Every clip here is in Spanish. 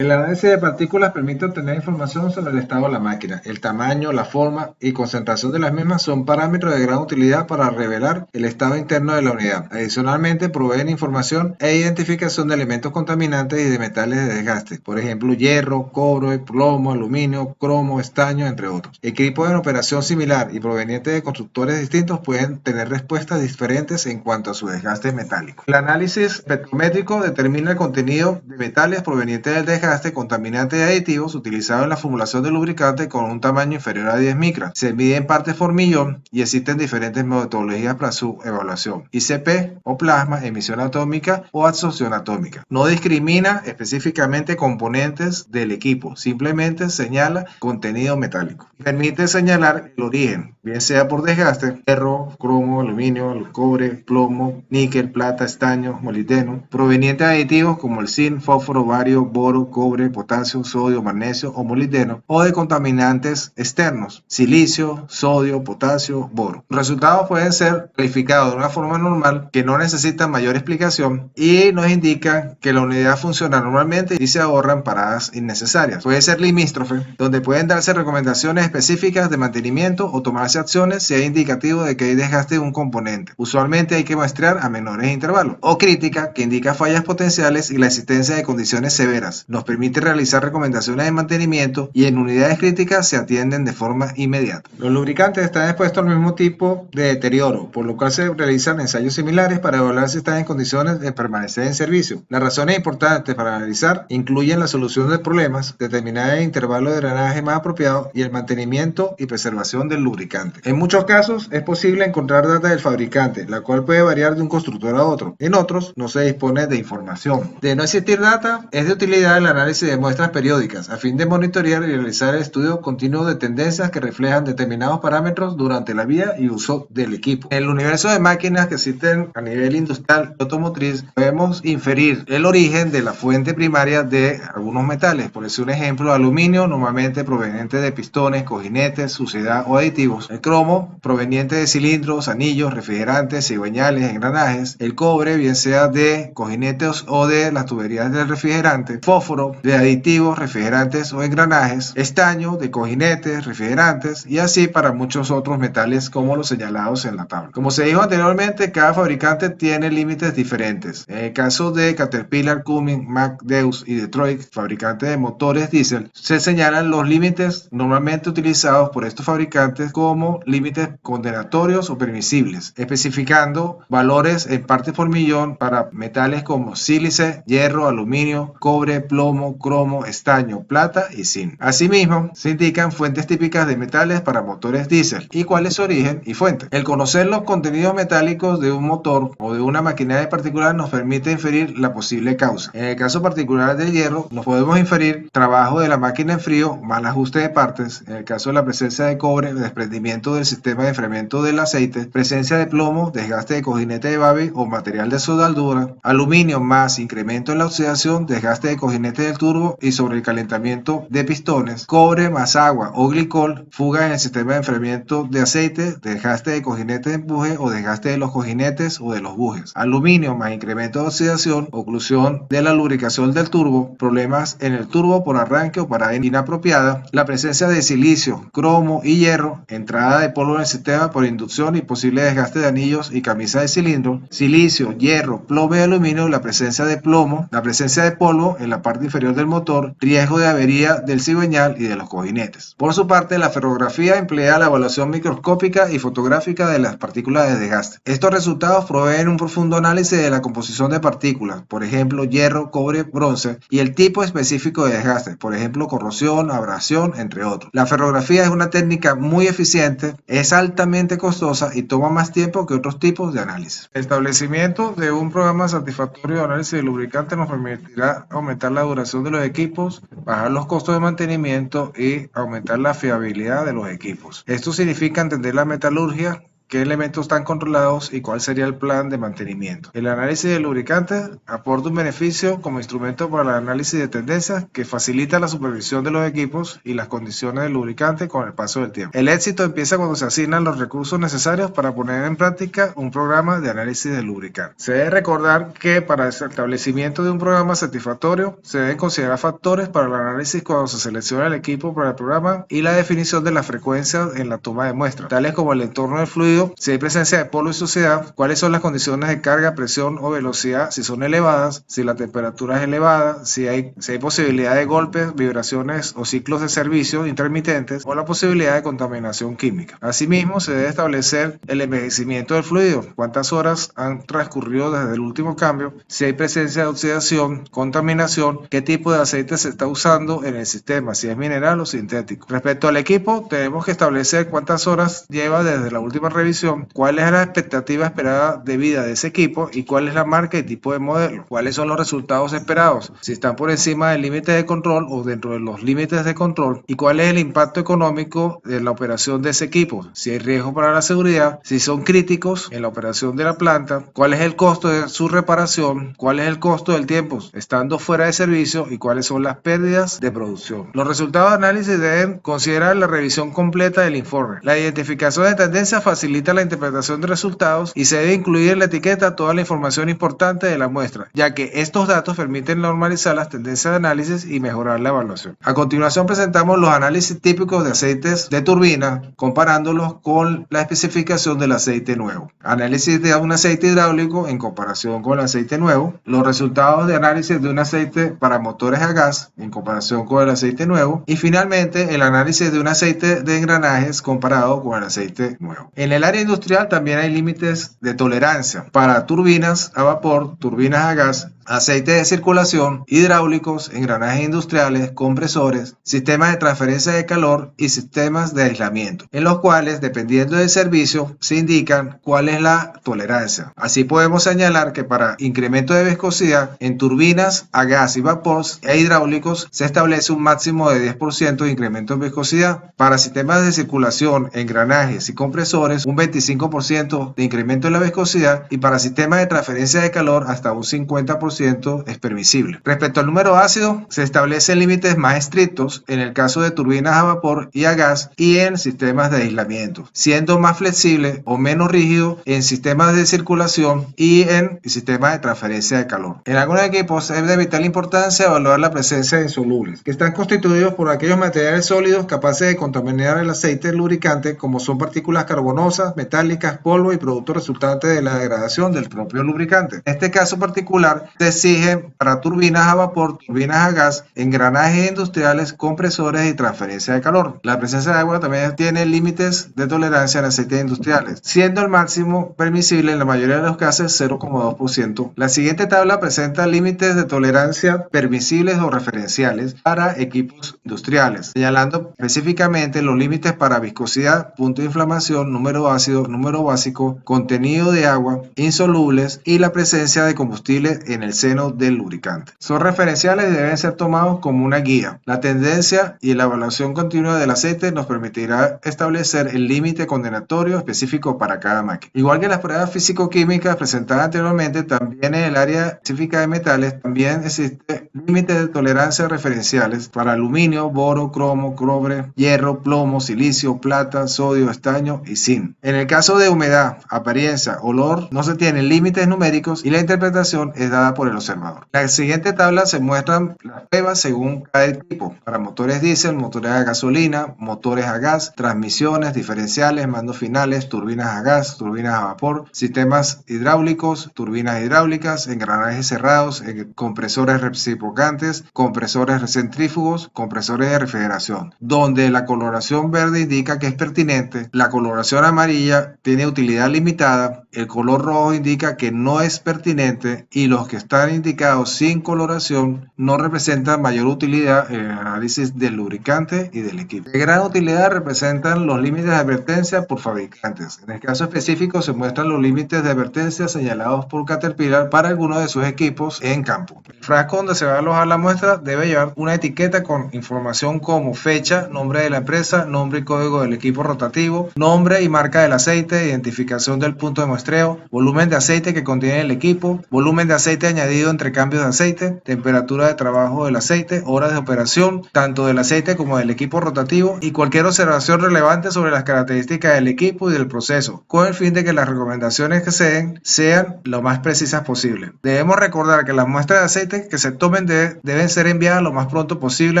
El análisis de partículas permite obtener información sobre el estado de la máquina. El tamaño, la forma y concentración de las mismas son parámetros de gran utilidad para revelar el estado interno de la unidad. Adicionalmente, proveen información e identificación de elementos contaminantes y de metales de desgaste, por ejemplo, hierro, cobre, plomo, aluminio, cromo, estaño, entre otros. Equipos en operación similar y provenientes de constructores distintos pueden tener respuestas diferentes en cuanto a su desgaste metálico. El análisis espectrométrico determina el contenido de metales provenientes del desgaste, contaminantes y aditivos utilizados en la formulación de lubricante con un tamaño inferior a 10 micras. Se mide en partes por millón y existen diferentes metodologías para su evaluación: ICP o plasma, emisión atómica o absorción atómica. No discrimina específicamente componentes del equipo, simplemente señala contenido metálico. Permite señalar el origen, bien sea por desgaste: hierro, cromo, aluminio, cobre, plomo, níquel, plata, estaño, molibdeno; provenientes de aditivos como el zinc, fósforo, bario, boro, cobre, potasio, sodio, magnesio o molibdeno; o de contaminantes externos: silicio, sodio, potasio, boro. Los resultados pueden ser calificados de una forma normal que no necesita mayor explicación y nos indican que la unidad funciona normalmente y se ahorran paradas innecesarias. Puede ser limítrofe, donde pueden darse recomendaciones específicas de mantenimiento o tomarse acciones si hay indicativo de que hay desgaste de un componente. Usualmente hay que muestrear a menores intervalos. O crítica, que indica fallas potenciales y la existencia de condiciones severas. Nos permite realizar recomendaciones de mantenimiento y en unidades críticas se atienden de forma inmediata. Los lubricantes están expuestos al mismo tipo de deterioro, por lo cual se realizan ensayos similares para evaluar si están en condiciones de permanecer en servicio. Las razones importantes para analizar incluyen la solución de problemas, determinar el intervalo de drenaje más apropiado y el mantenimiento y preservación del lubricante. En muchos casos es posible encontrar data del fabricante, la cual puede variar de un constructor a otro. En otros no se dispone de información. De no existir data, es de utilidad el análisis de muestras periódicas a fin de monitorear y realizar el estudio continuo de tendencias que reflejan determinados parámetros durante la vida y uso del equipo. En el universo de máquinas que existen a nivel industrial y automotriz, podemos inferir el origen de la fuente primaria de algunos metales. Por decir un ejemplo, aluminio, normalmente proveniente de pistones, cojinetes, suciedad o aditivos; el cromo, proveniente de cilindros, anillos, refrigerantes, cigüeñales, engranajes; el cobre, bien sea de cojinetes o de las tuberías del refrigerante; fósforo, de aditivos, refrigerantes o engranajes; estaño, de cojinetes, refrigerantes, y así para muchos otros metales como los señalados en la tabla. Como se dijo anteriormente, cada fabricante tiene límites diferentes. En el caso de Caterpillar, Cummins, Mack, Deus y Detroit, fabricantes de motores diésel, se señalan los límites normalmente utilizados por estos fabricantes como límites condenatorios o permisibles, especificando valores en partes por millón para metales como sílice, hierro, aluminio, cobre, plomo, cromo, estaño, plata y zinc. Asimismo, se indican fuentes típicas de metales para motores diésel y cuál es su origen y fuente. El conocer los contenidos metálicos de un motor o de una maquinaria particular nos permite inferir la posible causa. En el caso particular del hierro, nos podemos inferir trabajo de la máquina en frío, mal ajuste de partes. En el caso de la presencia de cobre, desprendimiento del sistema de enfriamiento del aceite; presencia de plomo, desgaste de cojinete de babi o material de soldadura; aluminio, más incremento en la oxidación, desgaste de cojinete del turbo y sobrecalentamiento de pistones; cobre más agua o glicol, fuga en el sistema de enfriamiento de aceite, desgaste de cojinete de empuje o desgaste de los cojinetes o de los bujes; aluminio más incremento de oxidación, oclusión de la lubricación del turbo, problemas en el turbo por arranque o parada inapropiada; la presencia de silicio, cromo y hierro, entrada de polvo en el sistema por inducción y posible desgaste de anillos y camisa de cilindro; silicio, hierro, plomo y aluminio, la presencia de plomo, la presencia de polvo en la parte inferior del motor, riesgo de avería del cigüeñal y de los cojinetes. Por su parte, la ferrografía emplea la evaluación microscópica y fotográfica de las partículas de desgaste. Estos resultados proveen un profundo análisis de la composición de partículas, por ejemplo, hierro, cobre, bronce, y el tipo específico de desgaste, por ejemplo, corrosión, abrasión, entre otros. La ferrografía es una técnica muy eficiente, es altamente costosa y toma más tiempo que otros tipos de análisis. El establecimiento de un programa satisfactorio de análisis de lubricante nos permitirá aumentar la duración de los equipos, bajar los costos de mantenimiento y aumentar la fiabilidad de los equipos. Esto significa entender la metalurgia qué elementos están controlados y cuál sería el plan de mantenimiento. El análisis de lubricantes aporta un beneficio como instrumento para el análisis de tendencias que facilita la supervisión de los equipos y las condiciones del lubricante con el paso del tiempo. El éxito empieza cuando se asignan los recursos necesarios para poner en práctica un programa de análisis de lubricante. Se debe recordar que para el establecimiento de un programa satisfactorio se deben considerar factores para el análisis cuando se selecciona el equipo para el programa y la definición de la frecuencia en la toma de muestras, tales como el entorno del fluido, si hay presencia de polvo y suciedad, cuáles son las condiciones de carga, presión o velocidad, si son elevadas, si la temperatura es elevada, si hay posibilidad de golpes, vibraciones o ciclos de servicio intermitentes o la posibilidad de contaminación química. Asimismo, se debe establecer el envejecimiento del fluido, cuántas horas han transcurrido desde el último cambio, si hay presencia de oxidación, contaminación, qué tipo de aceite se está usando en el sistema, si es mineral o sintético. Respecto al equipo, tenemos que establecer cuántas horas lleva desde la última revisión, cuál es la expectativa esperada de vida de ese equipo y cuál es la marca y tipo de modelo, cuáles son los resultados esperados, si están por encima del límite de control o dentro de los límites de control y cuál es el impacto económico de la operación de ese equipo, si hay riesgo para la seguridad, si son críticos en la operación de la planta, cuál es el costo de su reparación, cuál es el costo del tiempo estando fuera de servicio y cuáles son las pérdidas de producción. Los resultados de análisis deben considerar la revisión completa del informe. La identificación de tendencias facilita la interpretación de resultados y se debe incluir en la etiqueta toda la información importante de la muestra, ya que estos datos permiten normalizar las tendencias de análisis y mejorar la evaluación. A continuación presentamos los análisis típicos de aceites de turbina, comparándolos con la especificación del aceite nuevo. Análisis de un aceite hidráulico en comparación con el aceite nuevo. Los resultados de análisis de un aceite para motores a gas en comparación con el aceite nuevo. Y finalmente el análisis de un aceite de engranajes comparado con el aceite nuevo. En el área industrial también hay límites de tolerancia para turbinas a vapor, turbinas a gas, aceites de circulación, hidráulicos, engranajes industriales, compresores, sistemas de transferencia de calor y sistemas de aislamiento, en los cuales, dependiendo del servicio, se indican cuál es la tolerancia. Así podemos señalar que para incremento de viscosidad en turbinas a gas y vapor e hidráulicos se establece un máximo de 10% de incremento en viscosidad. Para sistemas de circulación, engranajes y compresores, un 25% de incremento en la viscosidad y para sistemas de transferencia de calor hasta un 50% es permisible. Respecto al número ácido, se establecen límites más estrictos en el caso de turbinas a vapor y a gas y en sistemas de aislamiento, siendo más flexible o menos rígido en sistemas de circulación y en sistemas de transferencia de calor. En algunos equipos es de vital importancia evaluar la presencia de insolubles, que están constituidos por aquellos materiales sólidos capaces de contaminar el aceite lubricante, como son partículas carbonosas, metálicas, polvo y productos resultantes de la degradación del propio lubricante. En este caso particular, se exigen para turbinas a vapor, turbinas a gas, engranajes industriales, compresores y transferencia de calor. La presencia de agua también tiene límites de tolerancia en aceites industriales, siendo el máximo permisible en la mayoría de los casos 0,2%. La siguiente tabla presenta límites de tolerancia permisibles o referenciales para equipos industriales, señalando específicamente los límites para viscosidad, punto de inflamación, número ácido, número básico, contenido de agua, insolubles y la presencia de combustible en el seno del lubricante. Son referenciales y deben ser tomados como una guía. La tendencia y la evaluación continua del aceite nos permitirá establecer el límite condenatorio específico para cada máquina. Igual que las pruebas físico-químicas presentadas anteriormente, también en el área específica de metales, también existe límites de tolerancia referenciales para aluminio, boro, cromo, cobre, hierro, plomo, silicio, plata, sodio, estaño y zinc. En el caso de humedad, apariencia, olor, no se tienen límites numéricos y la interpretación es dada por el observador. En la siguiente tabla se muestran las pruebas según cada tipo, para motores diésel, motores a gasolina, motores a gas, transmisiones, diferenciales, mandos finales, turbinas a gas, turbinas a vapor, sistemas hidráulicos, turbinas hidráulicas, engranajes cerrados, compresores reciprocantes, compresores centrífugos, compresores de refrigeración, donde la coloración verde indica que es pertinente, la coloración amarilla tiene utilidad limitada, el color rojo indica que no es pertinente y los que están indicados sin coloración no representan mayor utilidad en el análisis del lubricante y del equipo. De gran utilidad representan los límites de advertencia por fabricantes. En el caso específico se muestran los límites de advertencia señalados por Caterpillar para algunos de sus equipos en campo. El frasco donde se va a alojar la muestra debe llevar una etiqueta con información como fecha, nombre de la empresa, nombre y código del equipo rotativo, nombre y marca marca del aceite, identificación del punto de muestreo, volumen de aceite que contiene el equipo, volumen de aceite añadido entre cambios de aceite, temperatura de trabajo del aceite, horas de operación, tanto del aceite como del equipo rotativo y cualquier observación relevante sobre las características del equipo y del proceso, con el fin de que las recomendaciones que se den sean lo más precisas posible. Debemos recordar que las muestras de aceite que se tomen deben ser enviadas lo más pronto posible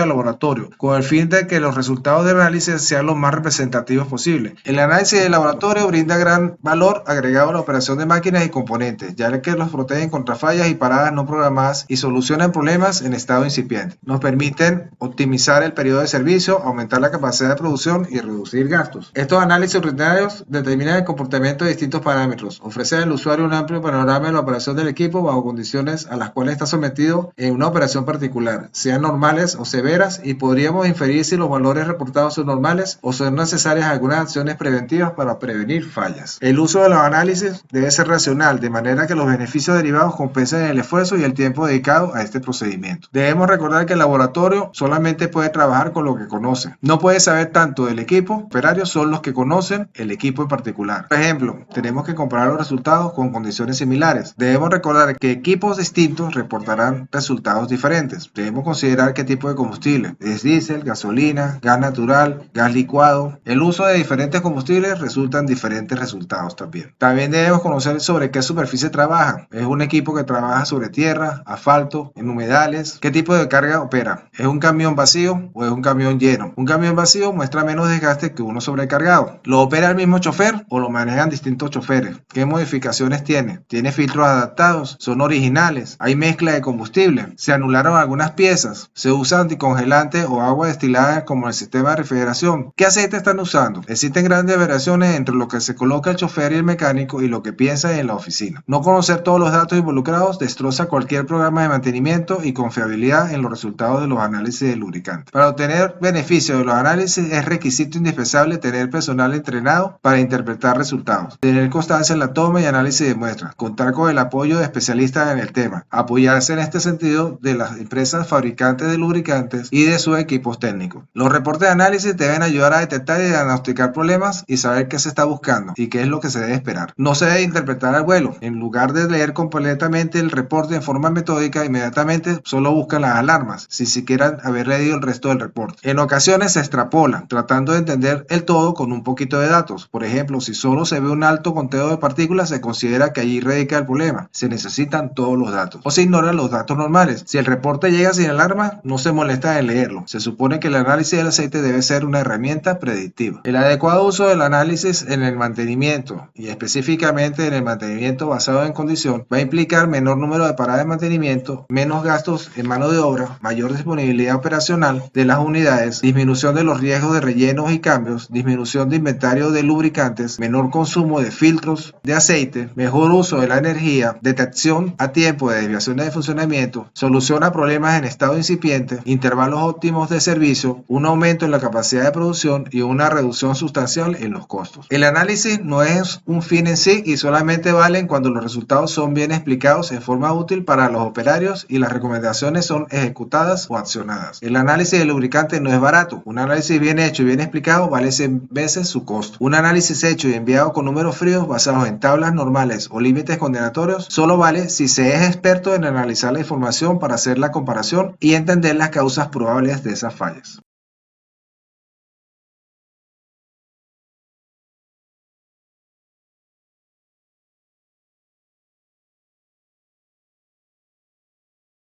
al laboratorio, con el fin de que los resultados del análisis sean lo más representativos posible. El análisis del laboratorio brinda gran valor agregado a la operación de máquinas y componentes, ya que los protegen contra fallas y paradas no programadas y solucionan problemas en estado incipiente. Nos permiten optimizar el periodo de servicio, aumentar la capacidad de producción y reducir gastos. Estos análisis rutinarios determinan el comportamiento de distintos parámetros, ofrecen al usuario un amplio panorama de la operación del equipo bajo condiciones a las cuales está sometido en una operación particular, sean normales o severas, y podríamos inferir si los valores reportados son normales o son necesarias algunas acciones preventivas para prevenir fallas. El uso de los análisis debe ser racional, de manera que los beneficios derivados compensen el esfuerzo y el tiempo dedicado a este procedimiento. Debemos recordar que el laboratorio solamente puede trabajar con lo que conoce. No puede saber tanto del equipo, operarios son los que conocen el equipo en particular. Por ejemplo, tenemos que comparar los resultados con condiciones similares. Debemos recordar que equipos distintos reportarán resultados diferentes. Debemos considerar qué tipo de combustible es diésel, gasolina, gas natural, gas licuado. El uso de diferentes combustibles resultan diferentes resultados también. También debemos conocer sobre qué superficie trabaja. ¿Es un equipo que trabaja sobre tierra, asfalto, en humedales? ¿Qué tipo de carga opera? ¿Es un camión vacío o es un camión lleno? Un camión vacío muestra menos desgaste que uno sobrecargado. ¿Lo opera el mismo chofer o lo manejan distintos choferes? ¿Qué modificaciones tiene? ¿Tiene filtros adaptados? ¿Son originales? ¿Hay mezcla de combustible? ¿Se anularon algunas piezas? ¿Se usa anticongelante o agua destilada como el sistema de refrigeración? ¿Qué aceite están usando? Existen grandes variaciones entre lo que se coloca el chofer y el mecánico y lo que piensa en la oficina. No conocer todos los datos involucrados destroza cualquier programa de mantenimiento y confiabilidad en los resultados de los análisis de lubricante. Para obtener beneficios de los análisis es requisito indispensable tener personal entrenado para interpretar resultados, tener constancia en la toma y análisis de muestras, contar con el apoyo de especialistas en el tema, apoyarse en este sentido de las empresas fabricantes de lubricantes y de sus equipos técnicos. Los reportes de análisis deben ayudar a detectar y diagnosticar problemas y saber qué se está buscando y qué es lo que se debe esperar. No se debe interpretar al vuelo. En lugar de leer completamente el reporte en forma metódica, inmediatamente solo buscan las alarmas, sin siquiera haber leído el resto del reporte. En ocasiones se extrapola, tratando de entender el todo con un poquito de datos. Por ejemplo, si solo se ve un alto conteo de partículas, se considera que allí radica el problema. Se necesitan todos los datos. O se ignoran los datos normales. Si el reporte llega sin alarma, no se molesta en leerlo. Se supone que el análisis del aceite debe ser una herramienta predictiva. El adecuado uso del análisis en el mantenimiento, y específicamente en el mantenimiento basado en condición, va a implicar menor número de paradas de mantenimiento, menos gastos en mano de obra, mayor disponibilidad operacional de las unidades, disminución de los riesgos de rellenos y cambios, disminución de inventario de lubricantes, menor consumo de filtros de aceite, mejor uso de la energía, detección a tiempo de desviaciones de funcionamiento, solución a problemas en estado incipiente, intervalos óptimos de servicio, un aumento en la capacidad de producción y una reducción sustancial en los costos. El análisis no es un fin en sí y solamente valen cuando los resultados son bien explicados en forma útil para los operarios y las recomendaciones son ejecutadas o accionadas. El análisis de lubricante no es barato. Un análisis bien hecho y bien explicado vale 100 veces su costo. Un análisis hecho y enviado con números fríos basados en tablas normales o límites condenatorios solo vale si se es experto en analizar la información para hacer la comparación y entender las causas probables de esas fallas.